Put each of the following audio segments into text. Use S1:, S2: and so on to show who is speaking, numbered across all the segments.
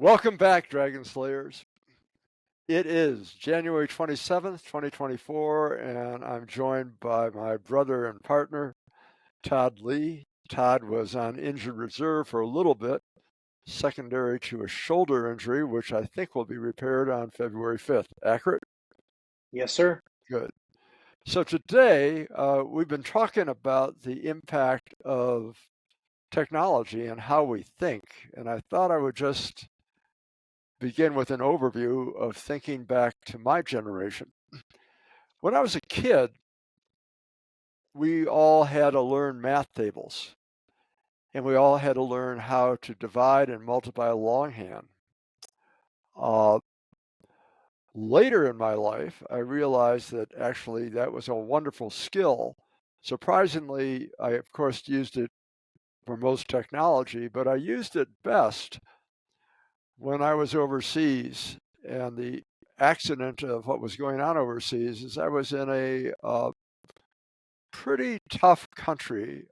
S1: Welcome back, Dragon Slayers. It is January 27th, 2024, and I'm joined by my brother and partner, Todd Lee. Todd was on injured reserve for a little bit, secondary to a shoulder injury, which I think will be repaired on February 5th. Accurate?
S2: Yes, sir.
S1: Good. So today, we've been talking about the impact of technology and how we think, and I thought I would just begin with an overview of thinking back to my generation. When I was a kid, we all had to learn math tables, and we all had to learn how to divide and multiply longhand. Uh, Later in my life, I realized that actually that was a wonderful skill. Surprisingly, I of course used it for most technology, but I used it best when I was overseas. And the accident of what was going on overseas is I was in a pretty tough country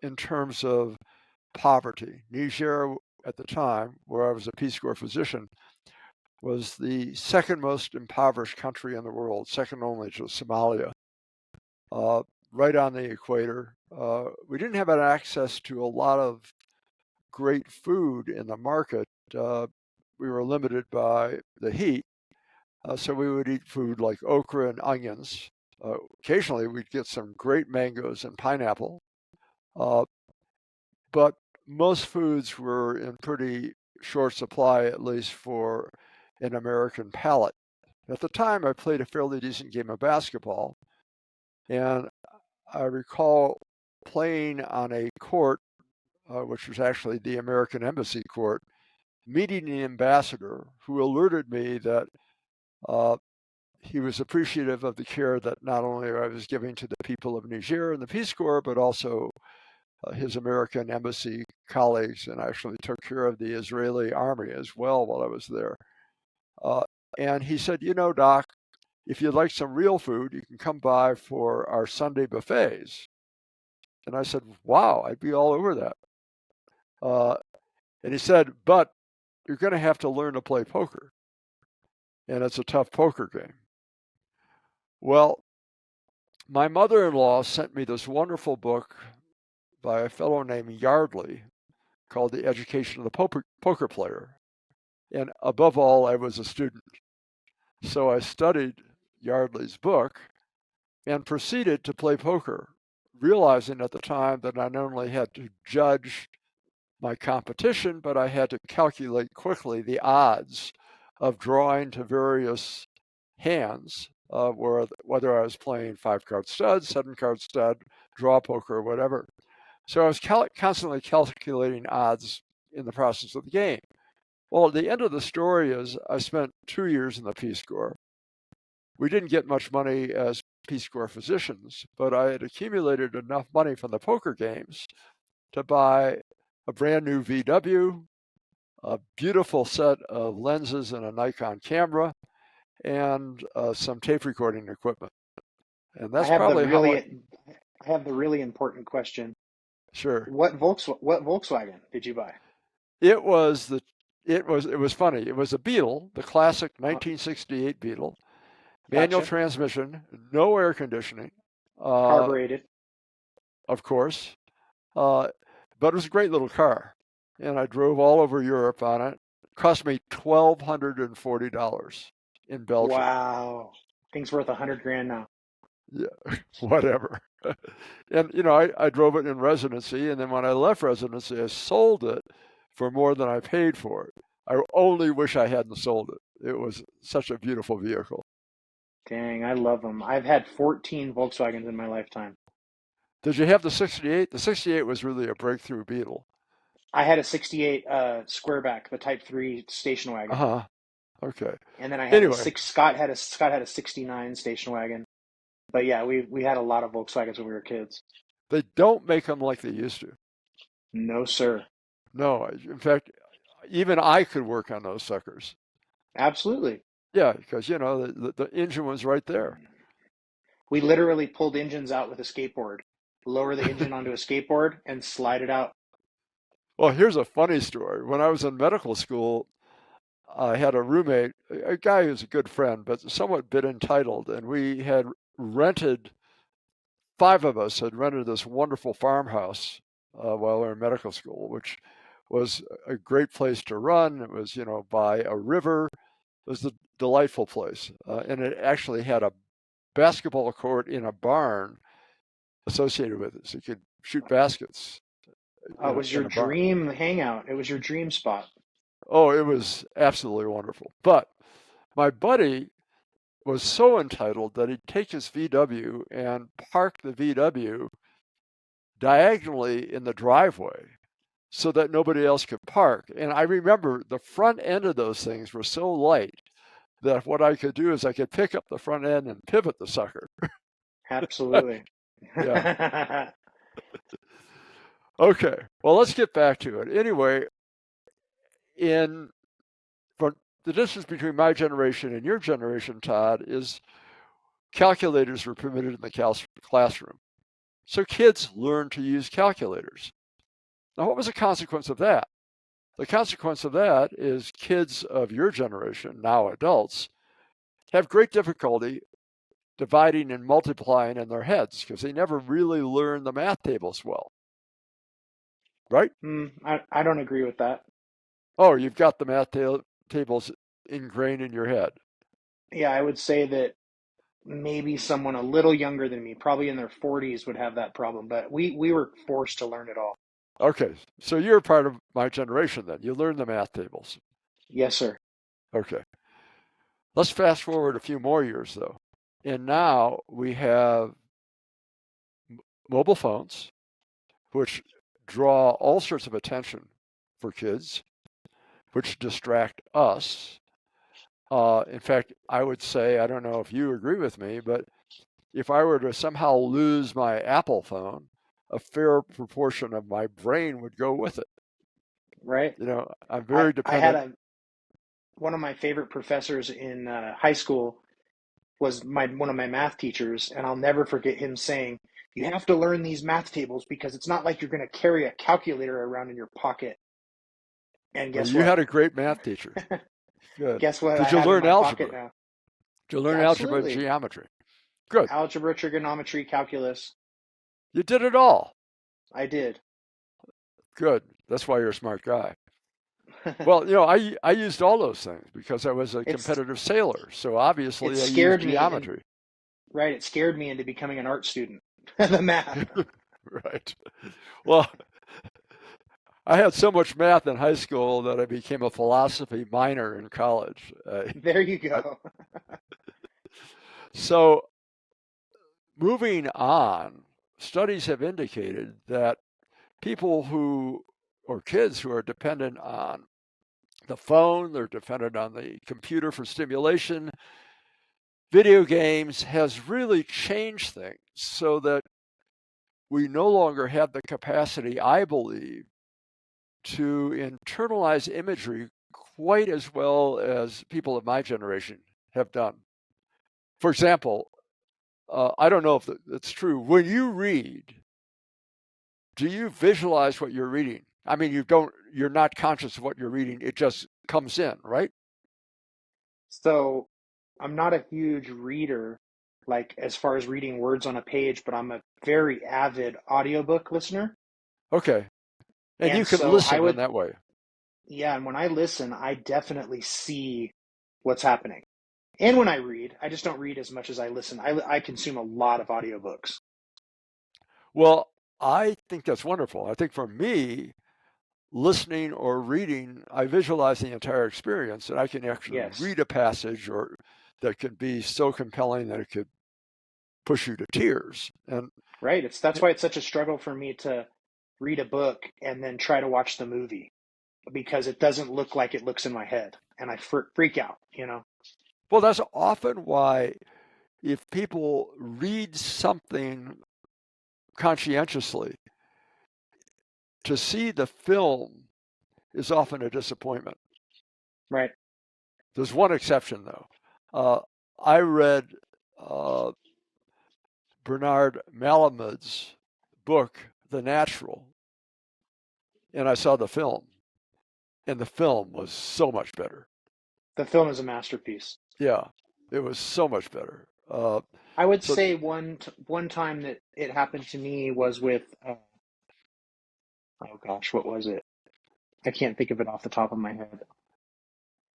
S1: in terms of poverty. Niger, at the time, where I was a Peace Corps physician, was the second most impoverished country in the world, second only to Somalia, right on the equator. We didn't have access to a lot of great food in the market. We were limited by the heat, so we would eat food like okra and onions. Occasionally, we'd get some great mangoes and pineapple, but most foods were in pretty short supply, at least for an American palate. At the time, I played a fairly decent game of basketball, and I recall playing on a court, which was actually the American Embassy court, meeting the ambassador who alerted me that he was appreciative of the care that not only I was giving to the people of Niger and the Peace Corps, but also his American embassy colleagues, and actually took care of the Israeli army as well while I was there. And he said, you know, Doc, if you'd like some real food, you can come by for our Sunday buffets. And I said, wow, I'd be all over that. And he said, but you're going to have to learn to play poker. And it's a tough poker game. Well, my mother-in-law sent me this wonderful book by a fellow named Yardley called The Education of the Poker Player. And above all, I was a student. So I studied Yardley's book and proceeded to play poker, realizing at the time that I not only had to judge my competition, but I had to calculate quickly the odds of drawing to various hands, whether I was playing 5-card stud, 7-card stud, draw poker, or whatever. So I was constantly calculating odds in the process of the game. Well, the end of the story is I spent 2 years in the Peace Corps. We didn't get much money as Peace Corps physicians, but I had accumulated enough money from the poker games to buy a brand new VW, a beautiful set of lenses and a Nikon camera, and some tape recording equipment. And that's probably how
S2: I have the really important question.
S1: Sure.
S2: What Volkswagen did you buy?
S1: It was funny. It was a Beetle, the classic 1968 Beetle, manual
S2: Gotcha.
S1: transmission, no air conditioning,
S2: Carbureted.
S1: of course, but it was a great little car, and I drove all over Europe on it. It cost me $1,240 in Belgium.
S2: Wow. Thing's worth $100,000 now.
S1: Yeah, whatever. And you know, I drove it in residency, and then when I left residency, I sold it for more than I paid for it. I only wish I hadn't sold it. It was such a beautiful vehicle.
S2: Dang, I love them. I've had 14 Volkswagens in my lifetime.
S1: Did you have the 68? The 68 was really a breakthrough Beetle.
S2: I had a 68 Squareback, the Type 3 station wagon.
S1: Uh-huh. Okay.
S2: And then I had
S1: Anyway,
S2: Scott had a 69 station wagon. But yeah, we had a lot of Volkswagens when we were kids.
S1: they don't make them like they used to.
S2: No, sir.
S1: No, in fact, even I could work on those suckers.
S2: Absolutely.
S1: Yeah, because you know the engine was right there.
S2: We literally pulled engines out with a skateboard, lower the engine onto a skateboard, and slide it out.
S1: Well, here's a funny story. When I was in medical school, I had a roommate, a guy who's a good friend, but somewhat a bit entitled, and we had rented, five of us had rented this wonderful farmhouse while we were in medical school, which was a great place to run. It was, by a river. It was a delightful place, and it actually had a basketball court in a barn associated with it, so you could shoot baskets
S2: It was your
S1: in a barn.
S2: dream hangout. It was your dream spot.
S1: Oh, it was absolutely wonderful. But my buddy was so entitled that he'd take his VW and park the VW diagonally in the driveway so that nobody else could park. And I remember the front end of those things were so light that what I could do is I could pick up the front end and pivot the sucker.
S2: Absolutely.
S1: Yeah. Okay. Well, let's get back to it. Anyway, in for the distance between my generation and your generation, Todd, is calculators were permitted in the classroom. So kids learned to use calculators. Now, what was the consequence of that? The consequence of that is kids of your generation, now adults, have great difficulty dividing and multiplying in their heads because they never really learn the math tables well, right?
S2: I don't agree with that.
S1: Oh, you've got the math tables ingrained in your head.
S2: Yeah, I would say that maybe someone a little younger than me, probably in their 40s, would have that problem, but we were forced to learn it all.
S1: Okay, so you're part of my generation then. You learned the math tables.
S2: Yes, sir.
S1: Okay. Let's fast forward a few more years though. And now we have mobile phones, which draw all sorts of attention for kids, which distract us. In fact, I would say, I don't know if you agree with me, but if I were to somehow lose my Apple phone, a fair proportion of my brain would go with it.
S2: Right.
S1: I'm
S2: I,
S1: very
S2: I had
S1: dependent.
S2: one of my favorite professors in high school was one of my math teachers, and I'll never forget him saying, "You have to learn these math tables because it's not like you're going to carry a calculator around in your pocket." And
S1: Well,
S2: guess
S1: you
S2: what?
S1: had a great math teacher. Good.
S2: Guess what I
S1: Did you
S2: have in
S1: learn
S2: my pocket
S1: algebra?
S2: now?
S1: Did you
S2: Yeah,
S1: learn algebra and
S2: absolutely.
S1: geometry? Good.
S2: Algebra, trigonometry, calculus.
S1: You did it all.
S2: I did.
S1: Good. That's why you're a smart guy. Well, I used all those things because I was a
S2: it's
S1: competitive sailor. So
S2: it
S1: obviously I used
S2: scared me and
S1: geometry.
S2: right, it scared me into becoming an art student. The math.
S1: Right. Well, I had so much math in high school that I became a philosophy minor in college.
S2: There you go.
S1: So moving on, studies have indicated that people or kids who are dependent on the phone, they're dependent on the computer for stimulation, video games has really changed things so that we no longer have the capacity, I believe, to internalize imagery quite as well as people of my generation have done. For example, I don't know if it's true. When you read, do you visualize what you're reading? I mean, you're not conscious of what you're reading. It just comes in, right?
S2: So I'm not a huge reader, like as far as reading words on a page, but I'm a very avid audiobook listener.
S1: Okay. And you
S2: And
S1: can
S2: so
S1: listen in that way.
S2: yeah, and when I listen, I definitely see what's happening. And when I read, I just don't read as much as I listen. I consume a lot of audiobooks.
S1: Well, I think that's wonderful. I think for me, listening or reading, I visualize the entire experience and I can actually
S2: Yes,
S1: read a passage or that can be so compelling that it could push you to tears. And
S2: right. That's why it's such a struggle for me to read a book and then try to watch the movie because it doesn't look like it looks in my head, and I freak out.
S1: well, that's often why if people read something conscientiously, to see the film is often a disappointment.
S2: Right.
S1: There's one exception, though. Uh, I read uh, Bernard Malamud's book, The Natural, and I saw the film, and the film was so much better.
S2: The film is a masterpiece.
S1: Yeah, it was so much better.
S2: I would
S1: So,
S2: say one time that it happened to me was with oh gosh, what was it? I can't think of it off the top of my head.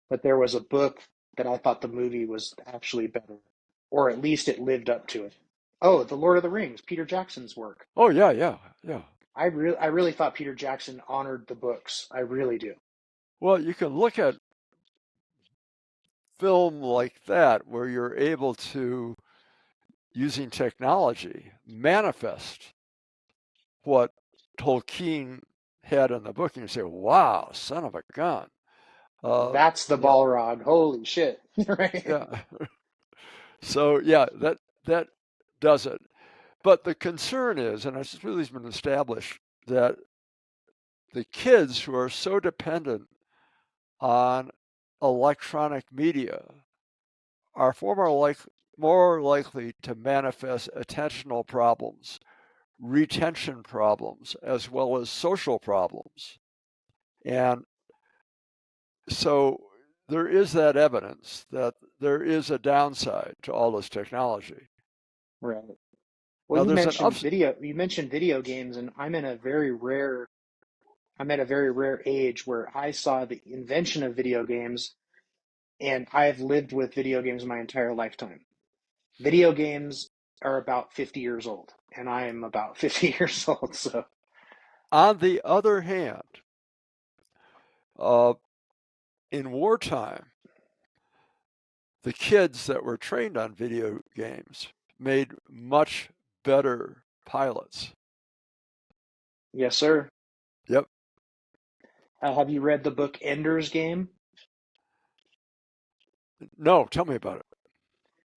S2: But there was a book that I thought the movie was actually better, or at least it lived up to it. Oh, The Lord of the Rings, Peter Jackson's work.
S1: oh yeah, yeah, yeah.
S2: I really thought Peter Jackson honored the books. I really do.
S1: Well, you can look at film like that where you're able to, using technology, manifest what Tolkien had in the book, and you say, "Wow, son of a gun!" Uh,
S2: That's the
S1: yeah,
S2: Balrog. Holy shit! Right?
S1: yeah. So yeah, that does it. But the concern is, and it's really been established, that the kids who are so dependent on electronic media are more likely to manifest attentional problems, retention problems, as well as social problems. And so there is that evidence that there is a downside to all this technology.
S2: Right. Well,
S1: Now there's an ups.
S2: you mentioned video games, and I'm at a very rare age where I saw the invention of video games, and I've lived with video games my entire lifetime. Video games are about 50 years old, and I am about 50 years old. So,
S1: On the other hand, uh, in wartime, the kids that were trained on video games made much better pilots.
S2: yes, sir.
S1: Yep.
S2: Have you read the book Ender's Game?
S1: No, tell me about it.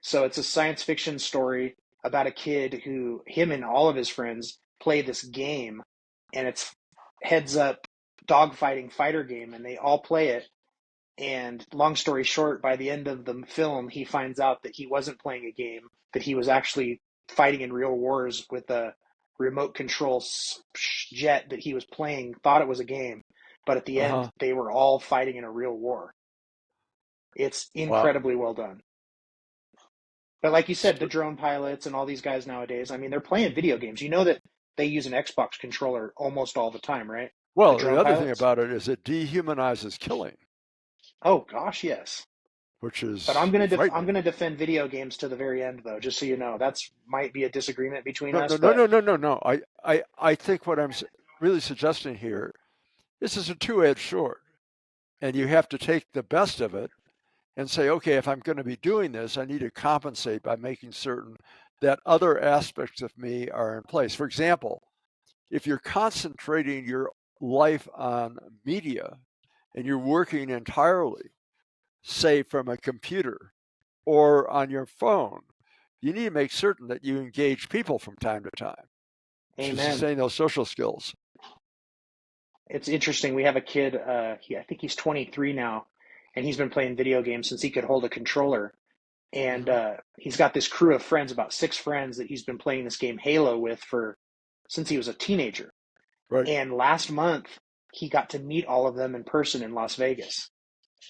S2: So, it's a science fiction story about a kid who, him and all of his friends, play this game, and it's heads up dogfighting fighter game, and they all play it. And long story short, by the end of the film, he finds out that he wasn't playing a game, that he was actually fighting in real wars with a remote control jet that he was playing, thought it was a game. But at the end,
S1: Uh-huh.
S2: they were all fighting in a real war. It's
S1: Wow.
S2: incredibly well done. But like you said, the
S1: So,
S2: drone pilots and all these guys nowadays, I mean, they're playing video games. You know that they use an Xbox controller almost all the time, right? The
S1: well, the
S2: drone
S1: other thing
S2: pilots?
S1: about it is it dehumanizes killing,
S2: Oh gosh, yes.
S1: which
S2: But
S1: is
S2: I'm
S1: frightening.
S2: gonna defend video games to the very end, though, just so you know. That's might be a disagreement between
S1: No,
S2: us,
S1: no, no,
S2: but
S1: no, no, no, no. I think what I'm really suggesting here, this is a two-edged sword, and you have to take the best of it and say, okay, if I'm going to be doing this, I need to compensate by making certain that other aspects of me are in place. For example, if you're concentrating your life on media and you're working entirely, say, from a computer or on your phone, you need to make certain that you engage people from time to time to
S2: amen.
S1: sustain those social skills.
S2: It's interesting. We have a kid. I think he's 23 now, and he's been playing video games since he could hold a controller. And
S1: Mm-hmm.
S2: he's got this crew of friends, about 6 friends, that he's been playing this game Halo with for since he was a teenager.
S1: Right.
S2: And last month, he got to meet all of them in person in Las Vegas.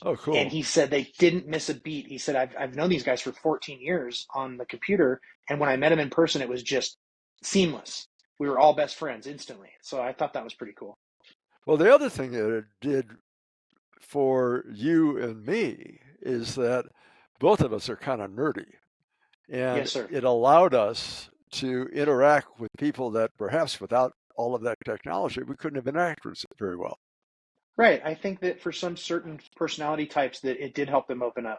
S1: Oh,
S2: And
S1: cool.
S2: he said they didn't miss a beat. He said, I've known these guys for 14 years on the computer. And when I met him in person, it was just seamless. We were all best friends instantly. So I thought that was pretty cool.
S1: Well, the other thing that it did for you and me is that both of us are kind of nerdy. And
S2: Yes, sir.
S1: it allowed us to interact with people that perhaps without all of that technology, we couldn't have interacted with very well.
S2: Right. I think that for some certain personality types that it did help them open up.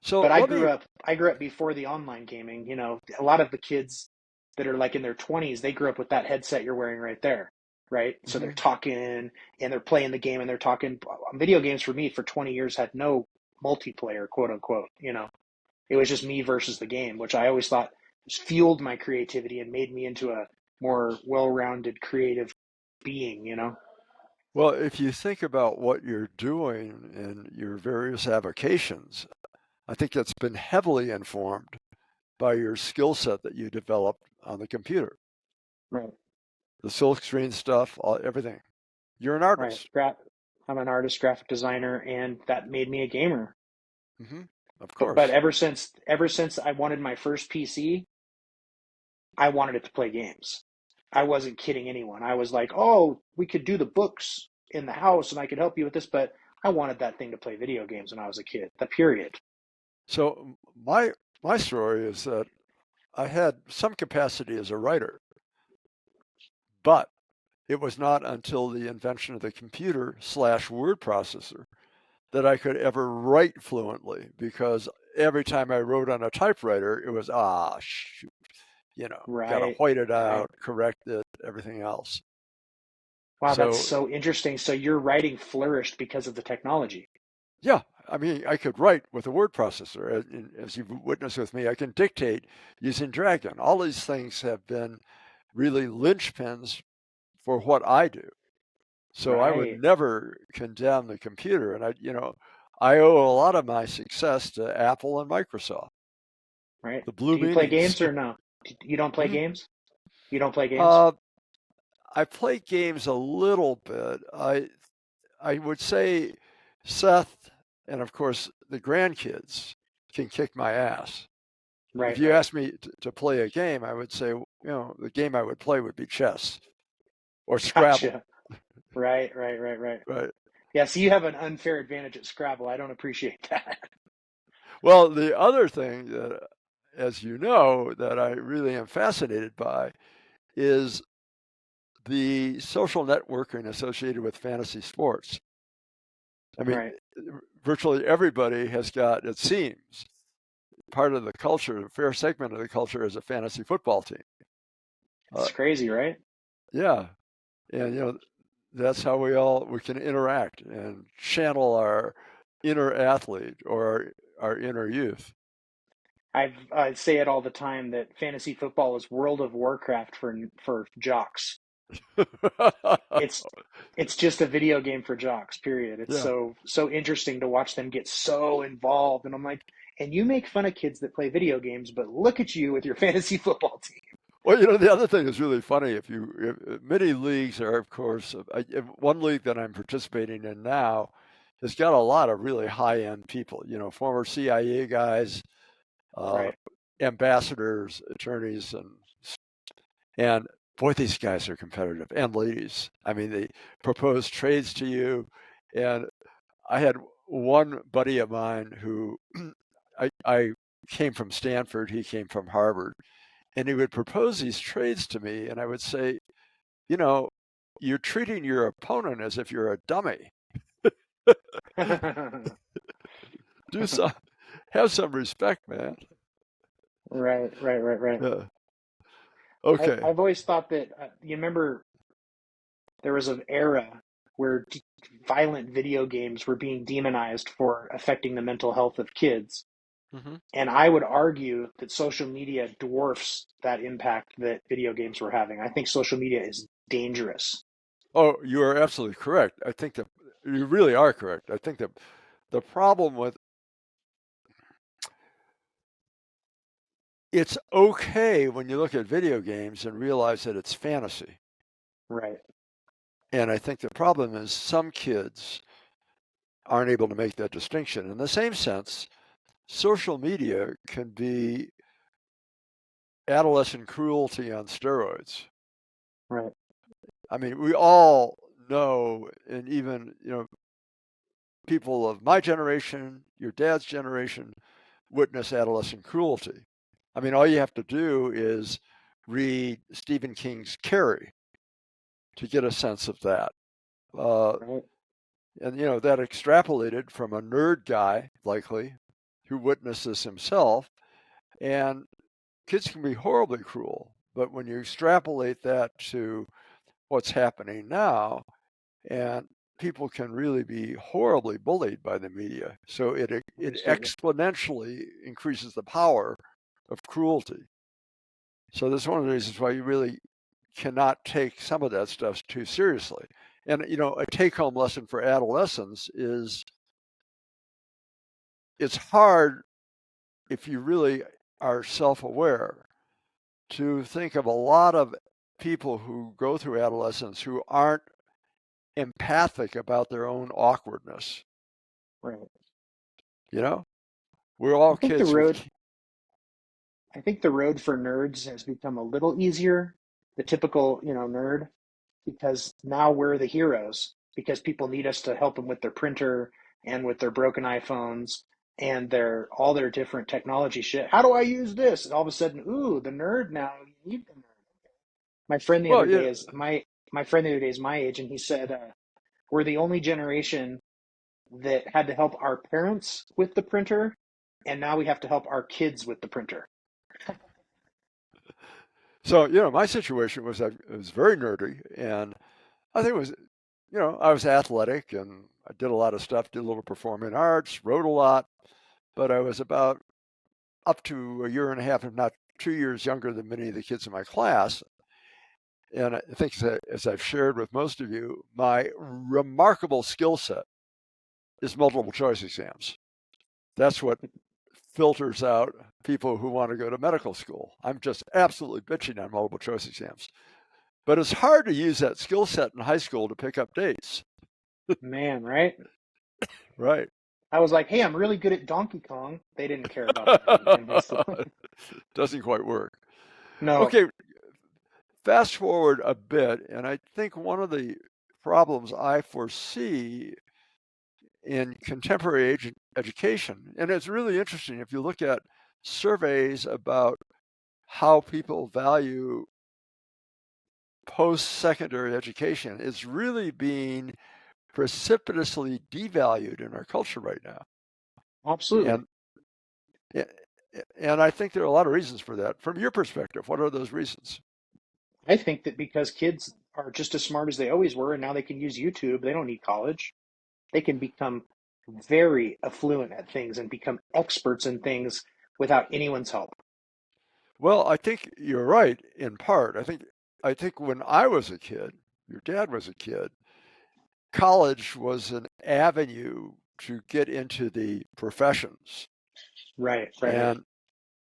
S1: So
S2: But
S1: let me,
S2: I grew up before the online gaming. You know, a lot of the kids that are like in their 20s, they grew up with that headset you're wearing right there, right? So they're
S1: mhm.
S2: talking and they're playing the game and they're talking. Video games for me for 20 years had no multiplayer, quote unquote. You know, it was just me versus the game, which I always thought fueled my creativity and made me into a more well-rounded creative being. You know,
S1: Well, if you think about what you're doing in your various avocations, I think that's been heavily informed by your skill set that you developed on the computer.
S2: right?
S1: the silkscreen stuff, everything. You're an
S2: Right.
S1: artist.
S2: I'm an artist, graphic designer, and that made me a gamer.
S1: Hmm. Of
S2: But
S1: course.
S2: ever since I wanted my first PC, I wanted it to play games. I wasn't kidding anyone. I was like, "Oh, we could do the books in the house, and I could help you with this," but I wanted that thing to play video games when I was a kid. The period.
S1: So my story is that I had some capacity as a writer, but it was not until the invention of the computer slash word processor that I could ever write fluently, because every time I wrote on a typewriter, it was, shoot, got to
S2: Right.
S1: white it
S2: Right.
S1: out, correct it, everything else.
S2: Wow, that's
S1: So,
S2: so interesting. So your writing flourished because of the technology.
S1: yeah, I mean, I could write with a word processor. As you've witnessed with me, I can dictate using Dragon. All these things have been really linchpins for what I do. So I would
S2: Right.
S1: never condemn the computer. And I owe a lot of my success to Apple and Microsoft,
S2: Right.
S1: the blue
S2: Do you play
S1: meanies.
S2: games or no? You don't play
S1: Hmm.
S2: games? You don't play games?
S1: uh, I play games a little bit. I would say Seth and of course the grandkids can kick my ass. If
S2: Right,
S1: you
S2: right.
S1: ask me to play a game, I would say, the game I would play would be chess or Scrabble,
S2: Gotcha. Right, right, right, right.
S1: right?
S2: Yeah, so you have an unfair advantage at Scrabble. I don't appreciate that.
S1: Well, the other thing that, as you know, that I really am fascinated by is the social networking associated with fantasy sports. I mean,
S2: Right.
S1: virtually everybody has got, it seems, part of the culture, a fair segment of the culture is a fantasy football team. Uh,
S2: It's crazy, right?
S1: yeah, and that's how we can interact and channel our inner athlete or our inner youth.
S2: I say it all the time that fantasy football is World of Warcraft for jocks. It's it's just a video game for jocks, period. It's
S1: Yeah.
S2: so interesting to watch them get so involved. And I'm like, and you make fun of kids that play video games, but look at you with your fantasy football team.
S1: Well, the other thing is really funny. If many leagues are, of course, one league that I'm participating in now has got a lot of really high-end people. Former CIA guys, uh,
S2: Right.
S1: ambassadors, attorneys, and boy, these guys are competitive, and ladies. I mean, they propose trades to you, and I had one buddy of mine who I came from Stanford, he came from Harvard, and he would propose these trades to me, and I would say, you know, you're treating your opponent as if you're a dummy. Do some, have some respect, man.
S2: Right, right, right, right.
S1: Yeah. Okay.
S2: I've always thought that you remember there was an era where violent video games were being demonized for affecting the mental health of kids.
S1: Hmm.
S2: And I would argue that social media dwarfs that impact that video games were having. I think social media is dangerous.
S1: Oh, you are absolutely correct. I think that you really are correct. I think that the problem with it's okay when you look at video games and realize that it's fantasy.
S2: Right.
S1: And I think the problem is some kids aren't able to make that distinction. In the same sense, social media can be adolescent cruelty on steroids.
S2: Right.
S1: I mean, we all know, and even, people of my generation, your dad's generation, witness adolescent cruelty. I mean, all you have to do is read Stephen King's Carrie to get a sense of that. Uh,
S2: Right.
S1: and, that extrapolated from a nerd guy, likely, who witnessed this himself. And kids can be horribly cruel. But when you extrapolate that to what's happening now, and people can really be horribly bullied by the media. So it
S2: Absolutely.
S1: exponentially increases the power of cruelty. So that's one of the reasons why you really cannot take some of that stuff too seriously. And a take-home lesson for adolescents is it's hard if you really are self-aware to think of a lot of people who go through adolescence who aren't empathic about their own awkwardness.
S2: Right.
S1: You know, we're all
S2: I think the
S1: kids with,
S2: road I think the road for nerds has become a little easier, the typical, nerd, because now we're the heroes because people need us to help them with their printer and with their broken iPhones and their all their different technology shit. How do I use this? And all of a sudden, ooh, the nerd now. You need the nerd. My friend the other
S1: well,
S2: day is my friend the other day is my age, and he said we're the only generation that had to help our parents with the printer, and now we have to help our kids with the printer.
S1: so my situation was I was very nerdy, and I think it was, I was athletic and I did a lot of stuff, did a little performing arts, wrote a lot, but I was about up to a year and a half, if not 2 years younger than many of the kids in my class. And I think, as I've shared with most of you, my remarkable skill set is multiple choice exams. That's what filters out people who want to go to medical school. I'm just absolutely bitching on multiple choice exams. But it's hard to use that skill set in high school to pick up dates.
S2: Man, right?
S1: Right.
S2: I was like, hey, I'm really good at Donkey Kong. They didn't care about that in high school.
S1: Doesn't quite work.
S2: No,
S1: Okay, fast forward a bit, and I think one of the problems I foresee in contemporary education, and it's really interesting if you look at surveys about how people value post-secondary education, it's really being precipitously devalued in our culture right now.
S2: absolutely.
S1: And and I think there are a lot of reasons for that. From your perspective, what are those reasons?
S2: I think that because kids are just as smart as they always were, and now they can use YouTube, they don't need college. They can become very affluent at things and become experts in things without anyone's help.
S1: Well, I think you're right in part. I think when I was a kid, your dad was a kid, college was an avenue to get into the professions.
S2: Right, right, right.
S1: And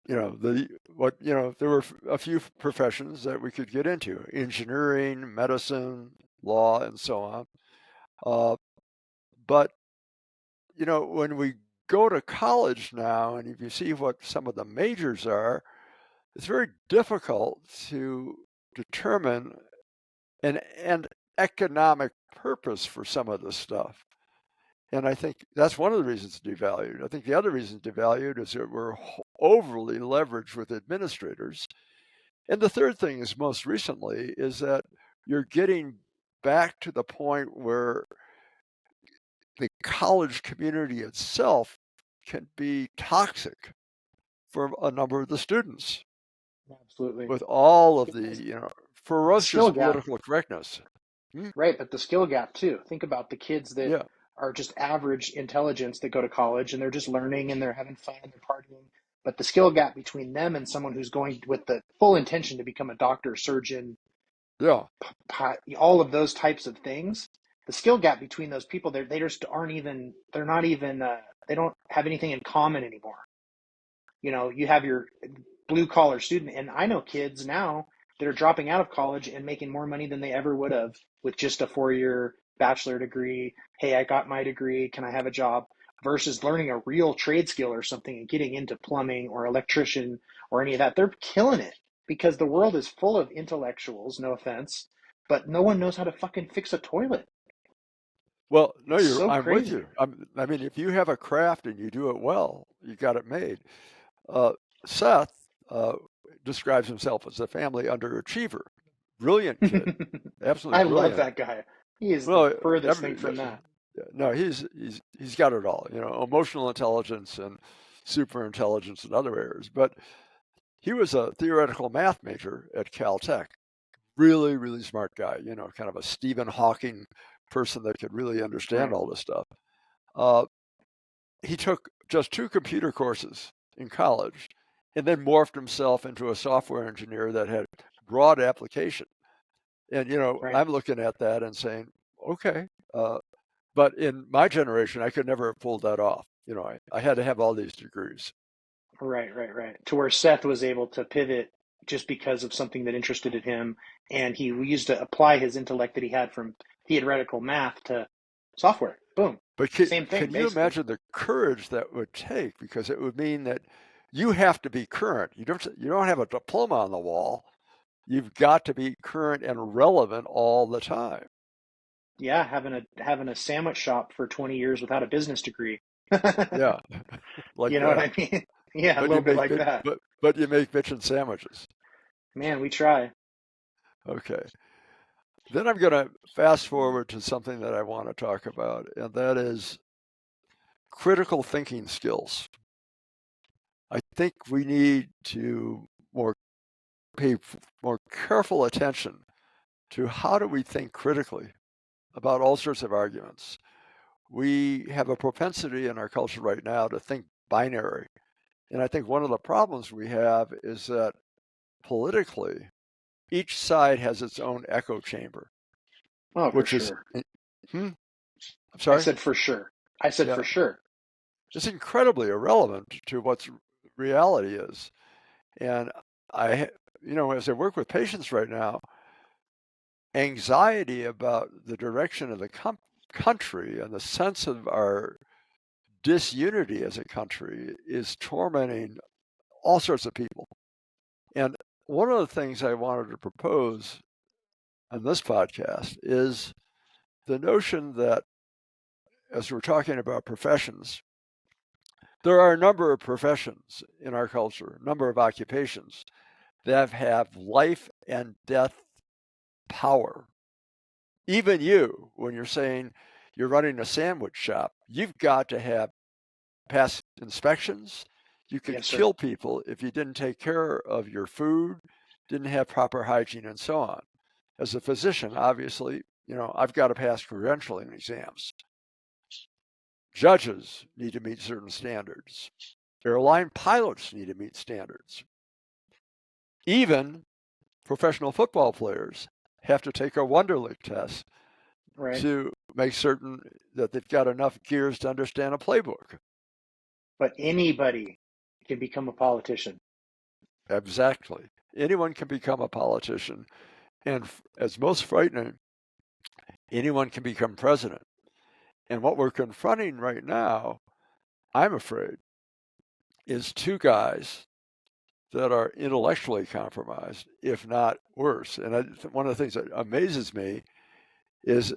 S1: there were a few professions that we could get into: engineering, medicine, law, and so on. Uh, but when we go to college now, and if you see what some of the majors are, it's very difficult to determine an economic purpose for some of this stuff. And I think that's one of the reasons it's devalued. I think the other reason it's devalued is that we're overly leveraged with administrators. And the third thing is, most recently, is that you're getting back to the point where the college community itself can be toxic for a number of the students
S2: Absolutely.
S1: with all of the,
S2: Because the
S1: ferocious
S2: skill gap,
S1: political correctness. Hmm?
S2: right, but the skill gap too. Think about the kids that
S1: Yeah.
S2: are just average intelligence that go to college and they're just learning and they're having fun and they're partying. But the skill gap between them and someone who's going with the full intention to become a doctor, surgeon,
S1: Yeah.
S2: all of those types of things, the skill gap between those people, they just aren't even, they're not even, they don't have anything in common anymore. You have your blue collar student, and I know kids now that are dropping out of college and making more money than they ever would have with just a 4 year bachelor degree. Hey, I got my degree. Can I have a job? Versus learning a real trade skill or something and getting into plumbing or electrician or any of that. They're killing it because the world is full of intellectuals, no offense, but no one knows how to fucking fix a toilet.
S1: Well, no,
S2: It's so
S1: I'm with
S2: crazy.
S1: you. I mean, if you have a craft and you do it well, you got it made. Uh, Seth describes himself as a family underachiever. Brilliant kid, absolutely
S2: I love
S1: brilliant.
S2: that guy. He is the
S1: Well,
S2: furthest thing from that.
S1: no, he's got it all. Emotional intelligence and super intelligence in other areas. But he was a theoretical math major at Caltech. Really, really smart guy. Kind of a Stephen Hawking person that could really understand
S2: Right.
S1: all this stuff. Uh, he took just 2 computer courses in college and then morphed himself into a software engineer that had broad application. And,
S2: Right.
S1: I'm looking at that and saying, okay. But in my generation, I could never have pulled that off. I had to have all these degrees.
S2: Right, right, right. To where Seth was able to pivot just because of something that interested him, and he used to apply his intellect that he had from theoretical math to software. Boom.
S1: But
S2: Same thing,
S1: can you
S2: basically.
S1: imagine the courage that would take? Because it would mean that you have to be current. You don't have a diploma on the wall. You've got to be current and relevant all the time.
S2: Yeah, having a sandwich shop for 20 years without a business degree.
S1: Yeah, like
S2: You know what
S1: that.
S2: I mean? Yeah, a
S1: But
S2: little bit like that.
S1: you make bitchin' sandwiches.
S2: Man, we try.
S1: Okay. Then I'm going to fast forward to something that I want to talk about, and that is critical thinking skills. I think we need to pay more careful attention to how do we think critically about all sorts of arguments. We have a propensity in our culture right now to think binary. And I think one of the problems we have is that politically, each side has its own echo chamber,
S2: Oh, for
S1: which is,
S2: sure.
S1: I'm
S2: I
S1: sorry?
S2: said for sure. I said
S1: Yeah,
S2: for sure.
S1: it's incredibly irrelevant to what reality is. And I, as I work with patients right now, anxiety about the direction of the country and the sense of our disunity as a country is tormenting all sorts of people. And one of the things I wanted to propose on this podcast is the notion that, as we're talking about professions, there are a number of professions in our culture, a number of occupations that have life and death power. Even you, when you're saying you're running a sandwich shop, you've got to have past inspections. You could
S2: Yes, sir.
S1: kill people if you didn't take care of your food, didn't have proper hygiene, and so on. As a physician, obviously, I've got to pass credentialing exams. Judges need to meet certain standards. Airline pilots need to meet standards. Even professional football players have to take a Wonderlic test
S2: Right.
S1: to make certain that they've got enough gears to understand a playbook.
S2: But anybody can become a politician.
S1: Exactly. Anyone can become a politician. And as most frightening, anyone can become president. And what we're confronting right now, I'm afraid, is two guys that are intellectually compromised, if not worse. And one of the things that amazes me is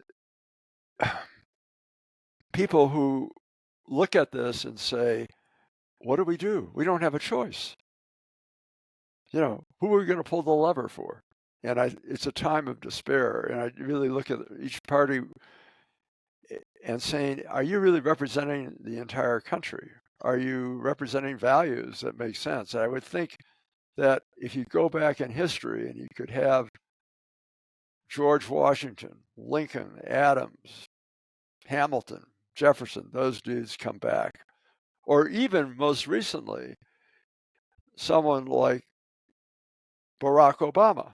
S1: people who look at this and say, what do we do? We don't have a choice. Who are we going to pull the lever for? And it's a time of despair. And I really look at each party and saying, are you really representing the entire country? Are you representing values that make sense? And I would think that if you go back in history and you could have George Washington, Lincoln, Adams, Hamilton, Jefferson, those dudes come back. Or even most recently, someone like Barack Obama.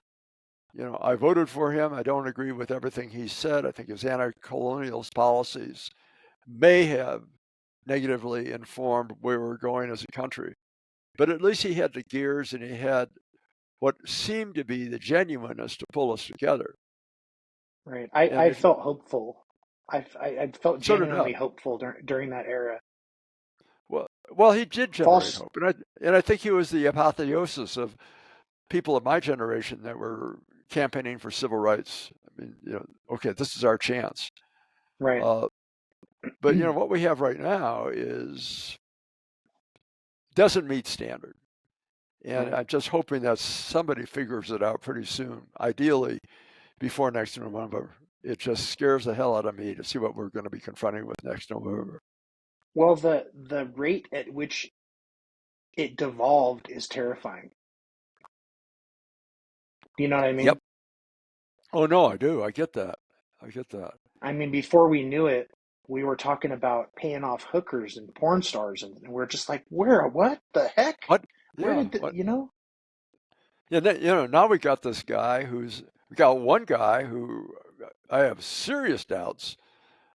S1: I voted for him. I don't agree with everything he said. I think his anti-colonial policies may have negatively informed where we're going as a country. But at least he had the gears and he had what seemed to be the genuineness to pull us together.
S2: Right.
S1: And
S2: I
S1: if
S2: felt hopeful. I felt
S1: so did I.
S2: genuinely hopeful during that era.
S1: Well, he did generate
S2: False.
S1: hope, and I think he was the apotheosis of people of my generation that were campaigning for civil rights. I mean, okay, this is our chance.
S2: Right.
S1: But what we have right now doesn't meet standard. And
S2: Right.
S1: I'm just hoping that somebody figures it out pretty soon, ideally before next November. It just scares the hell out of me to see what we're going to be confronting with next November.
S2: Well, the rate at which it devolved is terrifying. Do you know what I
S1: Yep.
S2: mean?
S1: Oh, no, I do. I get that. I get that.
S2: I mean, before we knew it, we were talking about paying off hookers and porn stars, and we're just like, where? What the heck?
S1: What?
S2: Where
S1: Yeah.
S2: did the,
S1: What?
S2: you know?
S1: Yeah. Now we got this guy we got one guy who I have serious doubts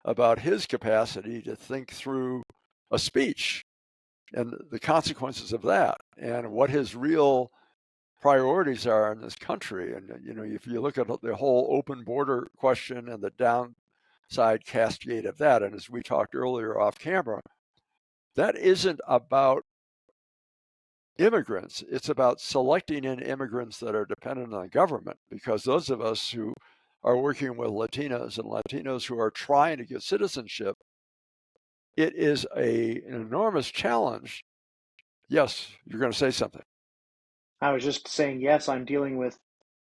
S1: about his capacity to think through a speech and the consequences of that and what his real priorities are in this country. And, if you look at the whole open border question and the downside cascade of that, and as we talked earlier off camera, that isn't about immigrants. It's about selecting in immigrants that are dependent on government, because those of us who are working with Latinas and Latinos who are trying to get citizenship, it is an enormous challenge. Yes, you're going to say something.
S2: I was just saying, yes, I'm dealing with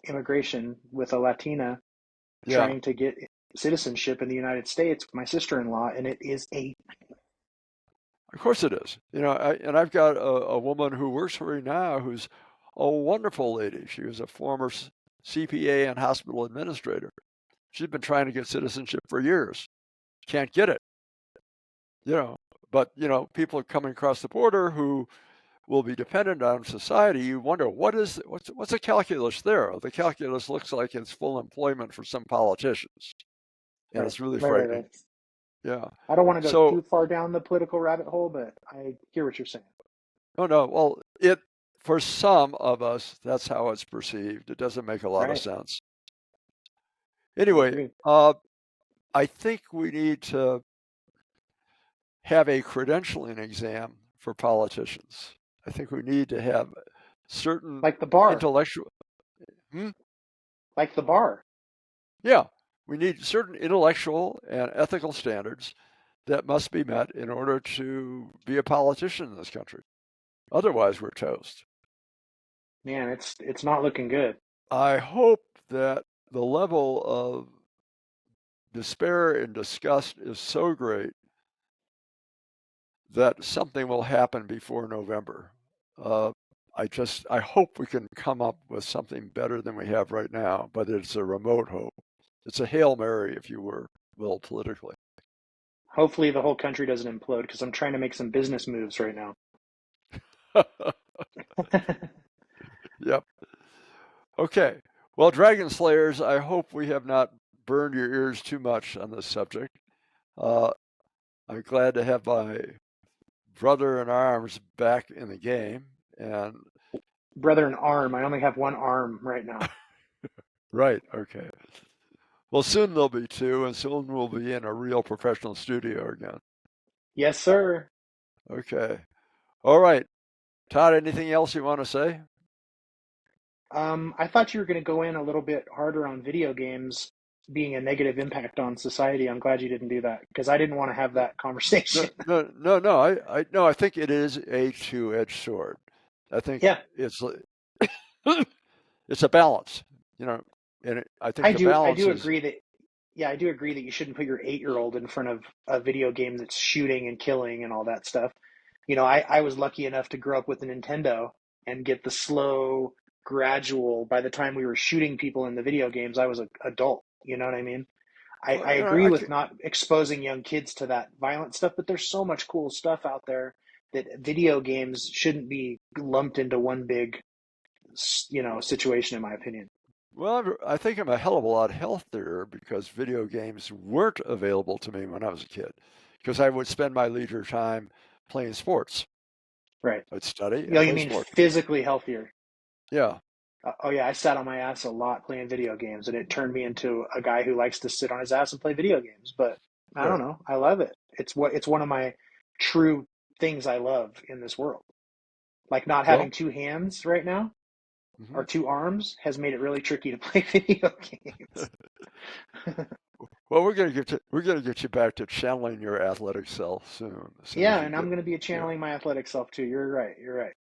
S2: immigration with a Latina
S1: Yeah,
S2: trying to get citizenship in the United States with my sister-in-law, and it is a
S1: of course it is. And I've got a woman who works for me now who's a wonderful lady. She was a former CPA and hospital administrator. She's been trying to get citizenship for years. Can't get it. But people are coming across the border who will be dependent on society. You wonder what's the calculus there? The calculus looks like it's full employment for some politicians, and
S2: right,
S1: it's really
S2: right, right,
S1: frightening.
S2: right.
S1: Yeah.
S2: I don't want to go
S1: So,
S2: too far down the political rabbit hole, but I hear what you're saying.
S1: oh no, well, for some of us, that's how it's perceived. It doesn't make a lot of
S2: Right.
S1: sense.
S2: I
S1: Anyway,
S2: agree.
S1: I think we need to have a credentialing exam for politicians. I think we need to have certain
S2: Like the bar.
S1: intellectual.
S2: Like the bar.
S1: Yeah, we need certain intellectual and ethical standards that must be met in order to be a politician in this country. Otherwise, we're toast.
S2: Man, it's not looking good.
S1: I hope that the level of despair and disgust is so great that something will happen before November. I hope we can come up with something better than we have right now, but it's a remote hope. It's a Hail Mary, if you will, politically.
S2: Hopefully the whole country doesn't implode because I'm trying to make some business moves right now.
S1: Yep. Okay. Well, Dragon Slayers, I hope we have not burned your ears too much on this subject. I'm glad to have my brother in arms back in the game. And
S2: Brother in arm. I only have one arm right now.
S1: right, okay. Well, soon there'll be two, and soon we'll be in a real professional studio again.
S2: Yes, sir.
S1: Okay. All right. Todd, anything else you want to say?
S2: I thought you were going to go in a little bit harder on video games being a negative impact on society. I'm glad you didn't do that because I didn't want to have that conversation.
S1: No. I think it is a two-edged sword. I think
S2: Yeah,
S1: it's it's a balance, and I think the balance
S2: I do
S1: is
S2: agree that. Yeah, I do agree that you shouldn't put your 8-year-old in front of a video game that's shooting and killing and all that stuff. I was lucky enough to grow up with a Nintendo and get the slow, gradual. By the time we were shooting people in the video games, I was an adult. You know what I mean?
S1: well,
S2: I agree with not exposing young kids to that violent stuff, but there's so much cool stuff out there that video games shouldn't be lumped into one big, situation, in my opinion.
S1: well, I think I'm a hell of a lot healthier because video games weren't available to me when I was a kid, because I would spend my leisure time playing sports.
S2: Right.
S1: I'd study and
S2: You
S1: play
S2: mean
S1: sports.
S2: physically healthier?
S1: Yeah.
S2: Oh yeah, I sat on my ass a lot playing video games, and it turned me into a guy who likes to sit on his ass and play video games. But I don't
S1: Right.
S2: know, I love it. It's one of my true things I love in this world. Like not
S1: Well,
S2: having two hands right now
S1: mhm.
S2: or two arms has made it really tricky to play video games.
S1: Well, we're gonna get you back to channeling your athletic self soon, as soon as
S2: Yeah,
S1: you
S2: and I'm
S1: get.
S2: going to be
S1: Yeah.
S2: channeling my athletic self too. You're right. You're right.